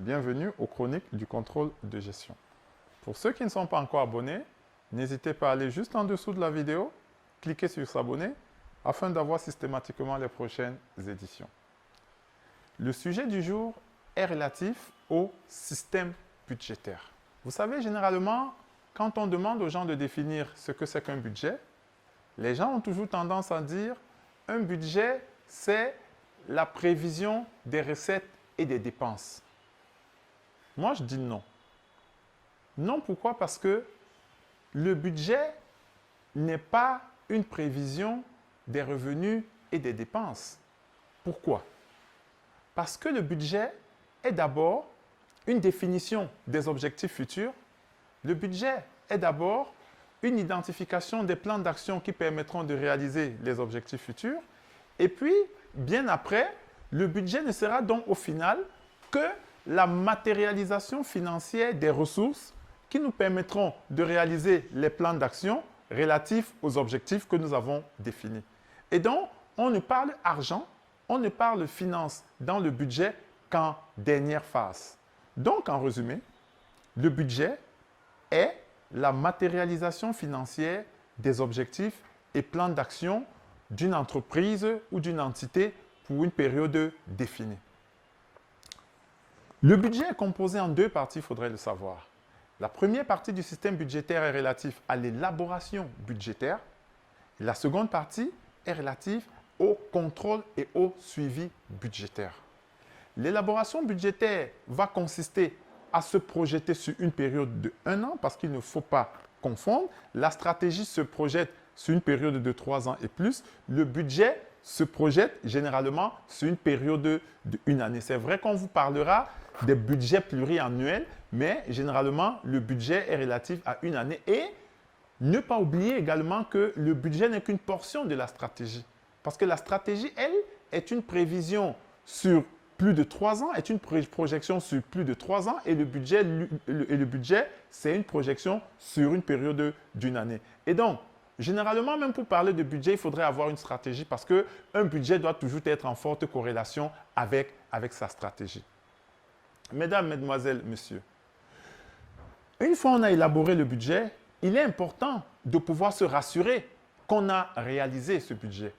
bienvenue aux chroniques du contrôle de gestion. Pour ceux qui ne sont pas encore abonnés, n'hésitez pas à aller juste en dessous de la vidéo, cliquer sur s'abonner afin d'avoir systématiquement les prochaines éditions. Le sujet du jour est relatif au système budgétaire. Vous savez, généralement, quand on demande aux gens de définir ce que c'est qu'un budget, les gens ont toujours tendance à dire un budget, c'est la prévision des recettes et des dépenses. Moi, je dis non. Non, pourquoi? Parce que le budget n'est pas une prévision des revenus et des dépenses. Pourquoi? Parce que le budget est d'abord une définition des objectifs futurs. Le budget est d'abord une identification des plans d'action qui permettront de réaliser les objectifs futurs. Et puis, bien après, le budget ne sera donc au final que la matérialisation financière des ressources qui nous permettront de réaliser les plans d'action relatifs aux objectifs que nous avons définis. Et donc, on ne parle argent, on ne parle finance dans le budget qu'en dernière phase. Donc, en résumé, le budget est la matérialisation financière des objectifs et plans d'action d'une entreprise ou d'une entité pour une période définie. Le budget est composé en deux parties, il faudrait le savoir. La première partie du système budgétaire est relative à l'élaboration budgétaire. Et la seconde partie est relative au contrôle et au suivi budgétaire. L'élaboration budgétaire va consister à se projeter sur une période de 1 an parce qu'il ne faut pas confondre. La stratégie se projette sur une période de 3 ans et plus. Le budget se projette généralement sur une période de 1 année. C'est vrai qu'on vous parlera des budgets pluriannuels, mais généralement, le budget est relatif à 1 année. Et ne pas oublier également que le budget n'est qu'une portion de la stratégie. Parce que la stratégie, elle, est une prévision sur plus de 3 ans, est une projection sur plus de 3 ans et le budget, c'est une projection sur une période d'1 année. Et donc, généralement, même pour parler de budget, il faudrait avoir une stratégie parce qu'un budget doit toujours être en forte corrélation avec sa stratégie. Mesdames, mesdemoiselles, messieurs, une fois qu'on a élaboré le budget, il est important de pouvoir se rassurer qu'on a réalisé ce budget.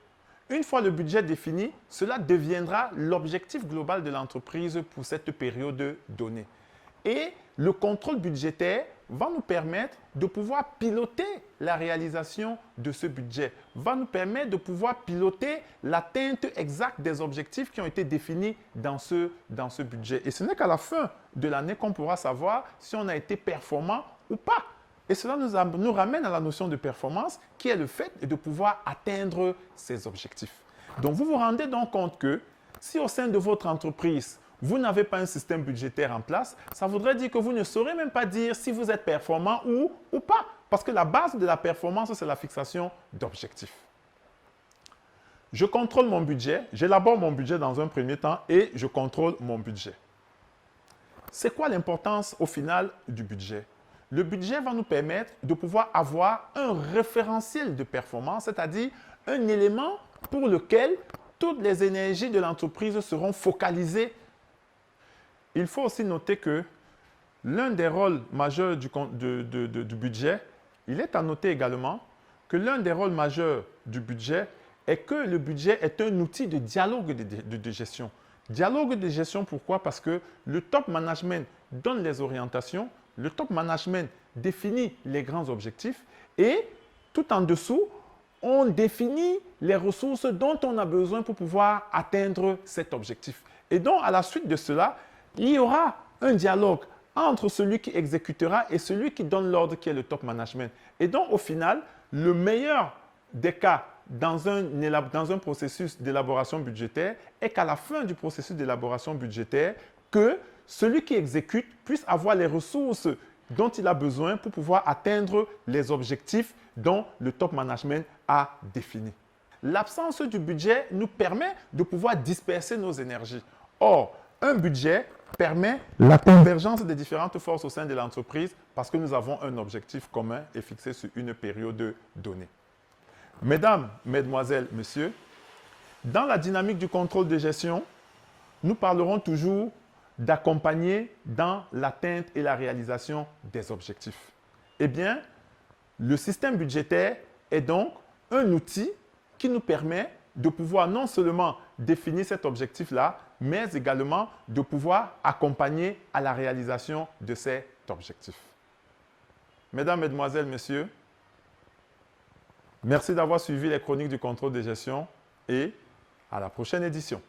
Une fois le budget défini, cela deviendra l'objectif global de l'entreprise pour cette période donnée. Et le contrôle budgétaire va nous permettre de pouvoir piloter la réalisation de ce budget, va nous permettre de pouvoir piloter l'atteinte exacte des objectifs qui ont été définis dans ce budget. Et ce n'est qu'à la fin de l'année qu'on pourra savoir si on a été performant ou pas. Et cela nous ramène à la notion de performance qui est le fait de pouvoir atteindre ces objectifs. Donc, vous vous rendez donc compte que si au sein de votre entreprise, vous n'avez pas un système budgétaire en place, ça voudrait dire que vous ne saurez même pas dire si vous êtes performant ou pas. Parce que la base de la performance, c'est la fixation d'objectifs. Je contrôle mon budget, j'élabore mon budget dans un premier temps et je contrôle mon budget. C'est quoi l'importance au final du budget? Le budget va nous permettre de pouvoir avoir un référentiel de performance, c'est-à-dire un élément pour lequel toutes les énergies de l'entreprise seront focalisées. Il faut aussi noter que l'un des rôles majeurs du budget, il est à noter également que l'un des rôles majeurs du budget est que le budget est un outil de dialogue de gestion. Dialogue de gestion, pourquoi? Parce que le top management donne les orientations, le top management définit les grands objectifs et tout en dessous, on définit les ressources dont on a besoin pour pouvoir atteindre cet objectif. Et donc, à la suite de cela, il y aura un dialogue entre celui qui exécutera et celui qui donne l'ordre qui est le top management. Et donc, au final, le meilleur des cas dans un processus d'élaboration budgétaire est qu'à la fin du processus d'élaboration budgétaire, que celui qui exécute puisse avoir les ressources dont il a besoin pour pouvoir atteindre les objectifs dont le top management a défini. L'absence du budget nous permet de pouvoir disperser nos énergies. Or, un budget permet la convergence des différentes forces au sein de l'entreprise parce que nous avons un objectif commun et fixé sur une période donnée. Mesdames, mesdemoiselles, messieurs, dans la dynamique du contrôle de gestion, nous parlerons toujours d'accompagner dans l'atteinte et la réalisation des objectifs? Eh bien, le système budgétaire est donc un outil qui nous permet de pouvoir non seulement définir cet objectif-là, mais également de pouvoir accompagner à la réalisation de cet objectif. Mesdames, Mesdemoiselles, Messieurs, merci d'avoir suivi les chroniques du contrôle de gestion et à la prochaine édition.